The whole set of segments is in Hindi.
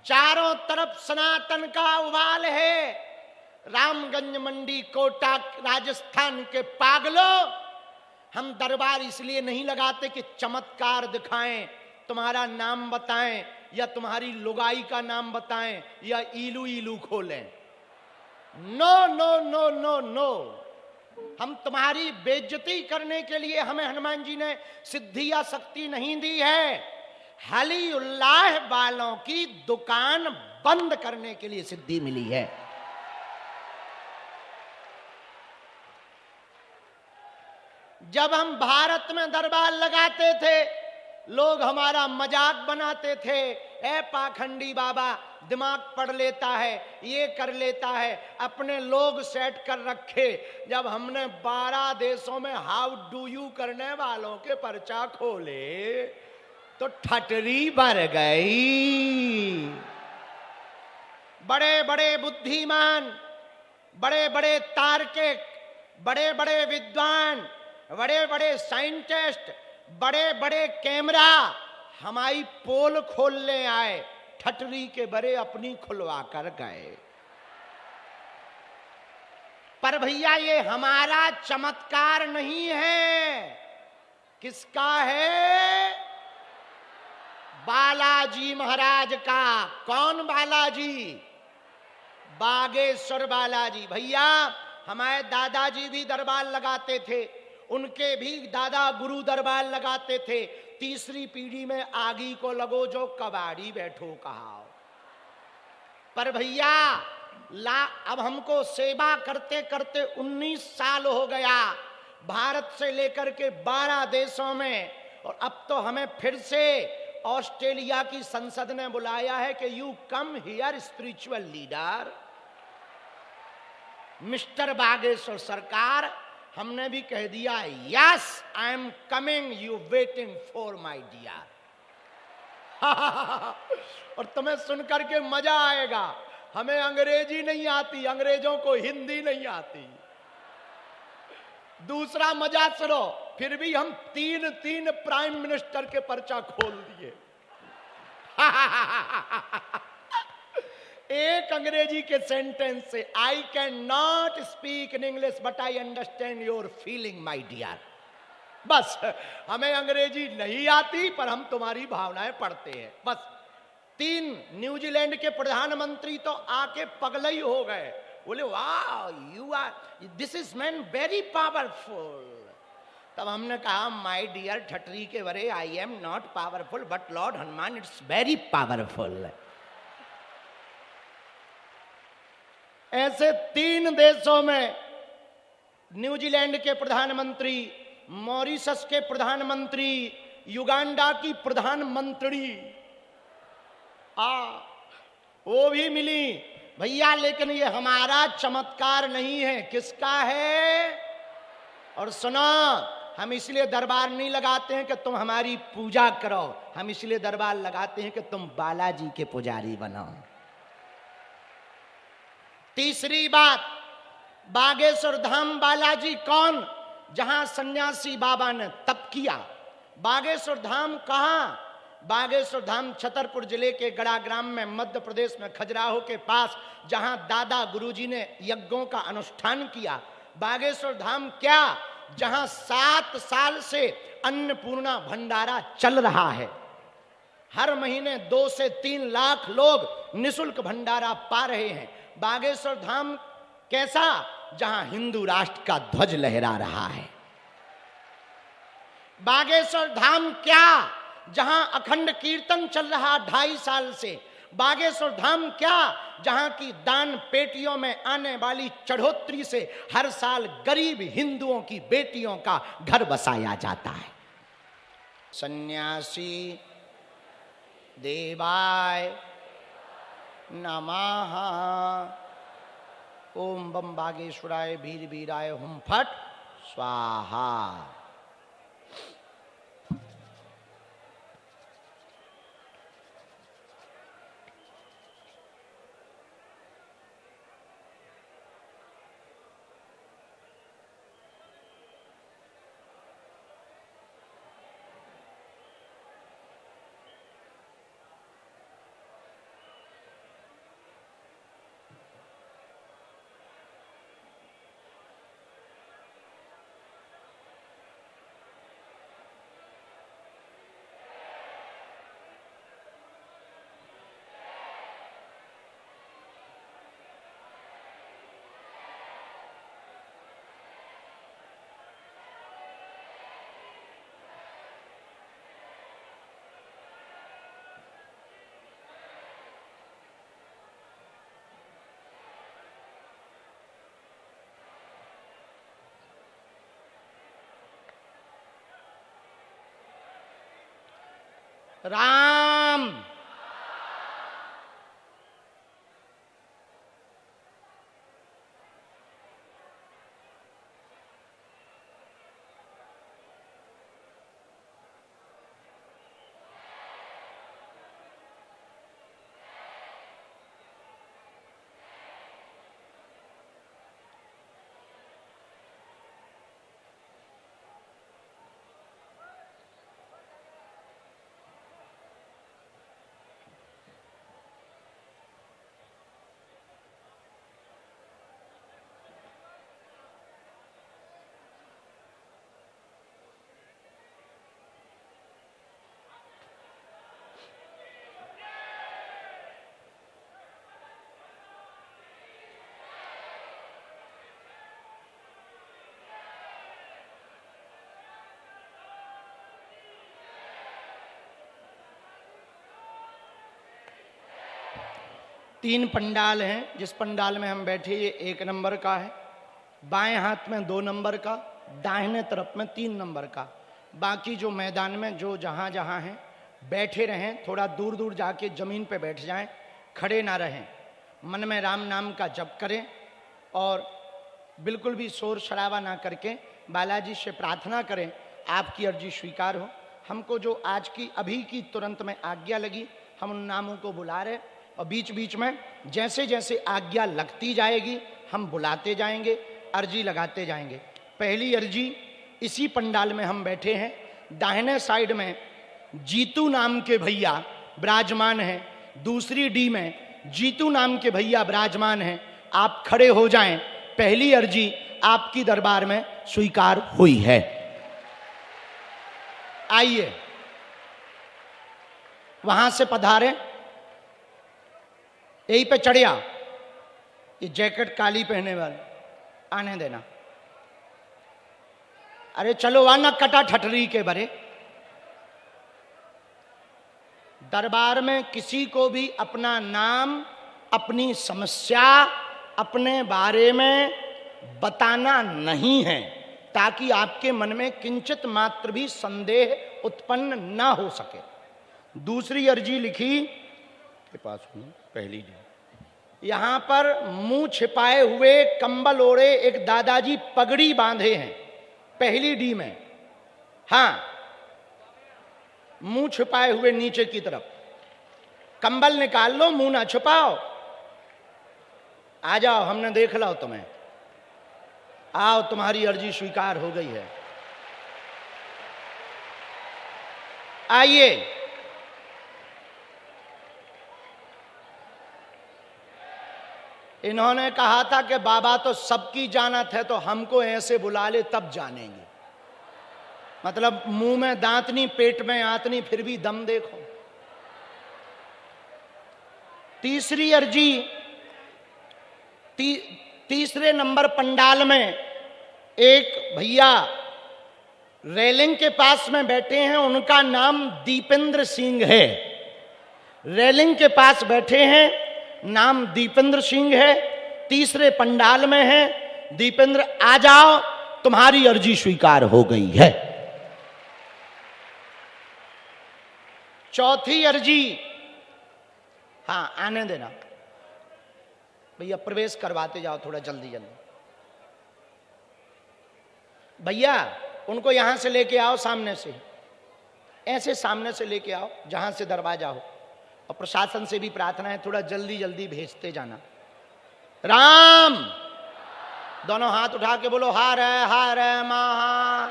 चारों तरफ सनातन का उबाल है। रामगंज, मंडी, कोटा, राजस्थान के पागलों, हम दरबार इसलिए नहीं लगाते कि चमत्कार दिखाएं, तुम्हारा नाम बताएं या तुम्हारी लुगाई का नाम बताएं या इलू इलू खोलें। No no no no no, हम तुम्हारी बेइज्जती करने के लिए, हमें हनुमान जी ने सिद्धि या शक्ति नहीं दी है। हली उल्लाह वालों की दुकान बंद करने के लिए सिद्धि मिली है। जब हम भारत में दरबार लगाते थे, लोग हमारा मजाक बनाते थे, ए पाखंडी बाबा दिमाग पढ़ लेता है, ये कर लेता है, अपने लोग सेट कर रखे। जब हमने 12 देशों में हाउ डू यू करने वालों के पर्चा खोले तो ठटरी भर गई। बड़े बड़े बुद्धिमान, बड़े बड़े तार्किक, बड़े बड़े विद्वान, बड़े बड़े साइंटिस्ट, बड़े बड़े कैमरा हमारी पोल खोलने आए, ठटरी के बड़े अपनी खुलवा कर गए। पर भैया ये हमारा चमत्कार नहीं है, किसका है? बालाजी महाराज का। कौन बालाजी? बागेश्वर बालाजी। भैया हमारे दादाजी भी दरबार लगाते थे, उनके भी दादा गुरु दरबार लगाते थे। तीसरी पीढ़ी में आगी को लगो जो कबाड़ी बैठो कहाओ। पर भैया अब हमको सेवा करते करते 19 साल हो गया, भारत से लेकर के 12 देशों में, और अब तो हमें फिर से ऑस्ट्रेलिया की संसद ने बुलाया है कि you come here spiritual leader. Mister Bageshwar Sarkar, हमने भी कह दिया yes I am coming, you waiting for my dear. और तुम्हें सुनकर के मजा आएगा। हमें अंग्रेजी नहीं आती, अंग्रेजों को हिंदी नहीं आती। दूसरा मजा सुनो, फिर भी हम तीन प्राइम मिनिस्टर के पर्चा खोल दिए। एक अंग्रेजी के सेंटेंस से, I can not speak in English but I understand your feeling my dear. बस हमें अंग्रेजी नहीं आती पर हम तुम्हारी भावनाएं पढ़ते हैं। बस 3 न्यूजीलैंड के प्रधानमंत्री तो आके पगले ही हो गए, बोले वाह you are, this is man very powerful. तब हमने कहा माय डियर ठटरी के वरे, I am not powerful but lord Hanuman it's very powerful. ऐसे 3 देशों में, न्यूजीलैंड के प्रधानमंत्री, मॉरिशस के प्रधानमंत्री, युगांडा की प्रधानमंत्री, वो भी मिली भैया। लेकिन ये हमारा चमत्कार नहीं है, किसका है? और सुनो, हम इसलिए दरबार नहीं लगाते हैं कि तुम हमारी पूजा करो, हम इसलिए दरबार लगाते हैं कि तुम बालाजी के पुजारी बनो। तीसरी बात, बागेश्वर धाम बालाजी कौन? जहां सन्यासी बाबा ने तप किया। बागेश्वर धाम कहां? बागेश्वर धाम छतरपुर जिले के गड़ा ग्राम में, मध्य प्रदेश में, खजुराहो के पास, जहां दादा गुरुजी ने यज्ञों का अनुष्ठान किया। बागेश्वर धाम क्या? जहां 7 साल से अन्नपूर्णा भंडारा चल रहा है। हर महीने 2 से 3 लाख लोग निःशुल्क भंडारा पा रहे हैं। बागेश्वर धाम कैसा? जहां हिंदू राष्ट्र का ध्वज लहरा रहा है। बागेश्वर धाम क्या? जहां अखंड कीर्तन चल रहा 2.5 साल से। बागेश्वर धाम क्या? जहां की दान पेटियों में आने वाली चढ़ोतरी से हर साल गरीब हिंदुओं की बेटियों का घर बसाया जाता है। सन्यासी देवाय नमः। ओम बम बागेश्वराय वीर वीराय हुम फट स्वाहा। राम। तीन पंडाल हैं। जिस पंडाल में हम बैठे ये 1 नंबर का है, बाएं हाथ में 2 नंबर का, दाहिने तरफ में 3 नंबर का। बाकी जो मैदान में जो जहां जहां हैं बैठे रहें, थोड़ा दूर दूर जाके जमीन पे बैठ जाएं, खड़े ना रहें। मन में राम नाम का जप करें और बिल्कुल भी शोर शराबा ना करके बालाजी से प्रार्थना करें आपकी अर्जी स्वीकार हो। हमको जो आज की अभी की तुरंत में आज्ञा लगी, हम उन नामों को बुला रहे और बीच बीच में जैसे जैसे आज्ञा लगती जाएगी हम बुलाते जाएंगे, अर्जी लगाते जाएंगे। पहली अर्जी, इसी पंडाल में हम बैठे हैं, दाहिने साइड में जीतू नाम के भैया विराजमान हैं। दूसरी डी में जीतू नाम के भैया विराजमान हैं। आप खड़े हो जाएं। पहली अर्जी आपकी दरबार में स्वीकार हुई है। आइए वहां से पधारें। यहीं पे चढ़िया, ये जैकेट काली पहने वाले आने देना। अरे चलो वहां ना कटा ठटरी के बरे। दरबार में किसी को भी अपना नाम, अपनी समस्या, अपने बारे में बताना नहीं है, ताकि आपके मन में किंचित मात्र भी संदेह उत्पन्न ना हो सके। दूसरी अर्जी लिखी के पास हूं, पहली डी। यहां पर मुंह छिपाए हुए, कंबल ओढ़े एक दादाजी पगड़ी बांधे हैं पहली डी में। हां, मुंह छिपाए हुए नीचे की तरफ। कंबल निकाल लो, मुंह ना छुपाओ। आ जाओ, हमने देख लो तुम्हें। आओ, तुम्हारी अर्जी स्वीकार हो गई है। आइए। इन्होंने कहा था कि बाबा तो सबकी जानत है, तो हमको ऐसे बुला ले तब जानेंगे। मतलब मुंह में दांत नहीं, पेट में आंत नहीं, फिर भी दम देखो। तीसरी अर्जी, तीसरे नंबर पंडाल में एक भैया रेलिंग के पास में बैठे हैं, उनका नाम दीपेंद्र सिंह है। रेलिंग के पास बैठे हैं, नाम दीपेंद्र सिंह है, तीसरे पंडाल में है। दीपेंद्र आ जाओ, तुम्हारी अर्जी स्वीकार हो गई है। चौथी अर्जी, हां आने देना भैया, प्रवेश करवाते जाओ थोड़ा जल्दी जल्दी। भैया उनको यहां से लेके आओ, सामने से, ऐसे सामने से लेके आओ जहां से दरवाजा हो। और प्रशासन से भी प्रार्थना है, थोड़ा जल्दी जल्दी भेजते जाना। राम, दोनों हाथ उठा के बोलो हर हर महा।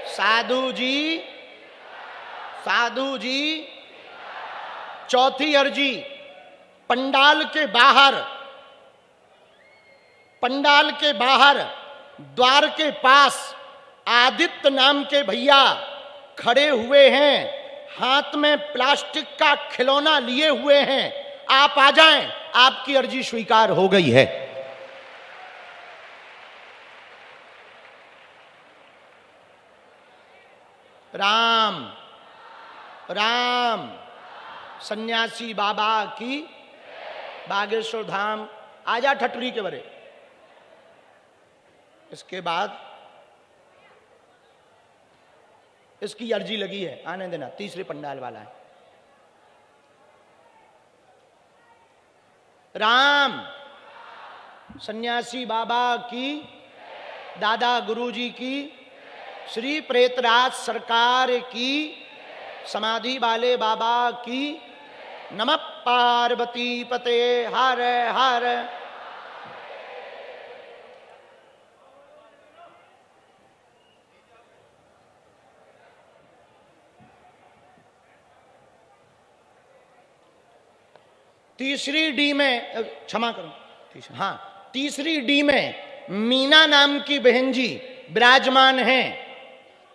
साधु जी, साधु जी। चौथी अर्जी, पंडाल के बाहर, पंडाल के बाहर द्वार के पास आदित्य नाम के भैया खड़े हुए हैं, हाथ में प्लास्टिक का खिलौना लिए हुए हैं। आप आ जाएं, आपकी अर्जी स्वीकार हो गई है। राम राम। सन्यासी बाबा की, बागेश्वर धाम। आजा ठटरी के बरे। इसके बाद इसकी अर्जी लगी है, आने देना, तीसरे पंडाल वाला है। राम सन्यासी बाबा की, दादा गुरुजी की, श्री प्रेतराज सरकार की, समाधि वाले बाबा की, नमः पार्वती पते हर हर। तीसरी डी में, क्षमा करो, हाँ, तीसरी डी में मीना नाम की बहन जी विराजमान हैं।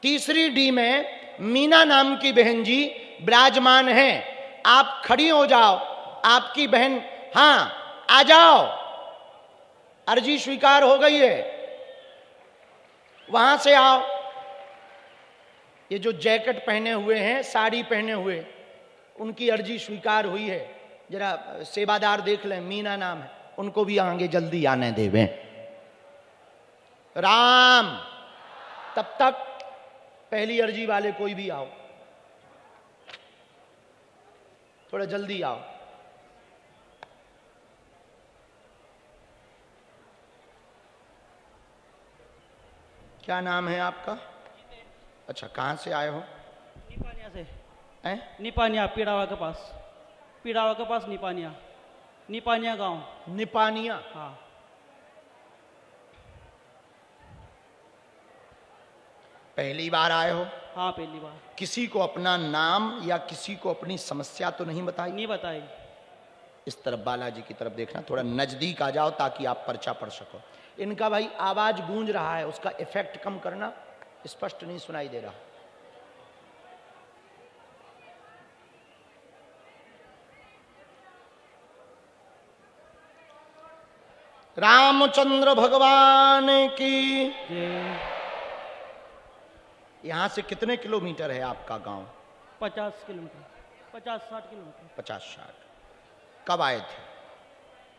तीसरी डी में मीना नाम की बहन जी विराजमान हैं। आप खड़ी हो जाओ, आपकी बहन, हाँ आ जाओ, अर्जी स्वीकार हो गई है, वहां से आओ। ये जो जैकेट पहने हुए हैं, साड़ी पहने हुए, उनकी अर्जी स्वीकार हुई है। जरा सेवादार देख लें, मीना नाम है, उनको भी आगे जल्दी आने देवें। राम, तब तक पहली अर्जी वाले कोई भी आओ, थोड़ा जल्दी आओ। क्या नाम है आपका? अच्छा, कहां से आए हो? निपानिया से। हैं? निपानिया, पीड़ावा के पास, पीड़ावा के पास निपानिया, निपानिया गांव। निपानिया? हाँ। पहली बार आए हो? हाँ, पहली बार। किसी को अपना नाम या किसी को अपनी समस्या तो नहीं बताई? नहीं बताई। इस तरफ बालाजी की तरफ देखना, थोड़ा नजदीक आ जाओ ताकि आप पर्चा पढ़ सको। इनका भाई आवाज गूंज रहा है, उसका इफेक्ट कम करना, स्पष्ट नहीं सुनाई दे रहा। रामचंद्र भगवान की। यहां से कितने किलोमीटर है आपका गांव? 50 किलोमीटर, 50-60 किलोमीटर। 50-60। कब आए थे?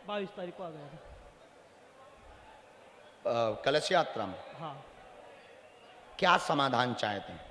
22 तारीख को आ गया था। कलश यात्रा में? हाँ। क्या समाधान चाहते हैं?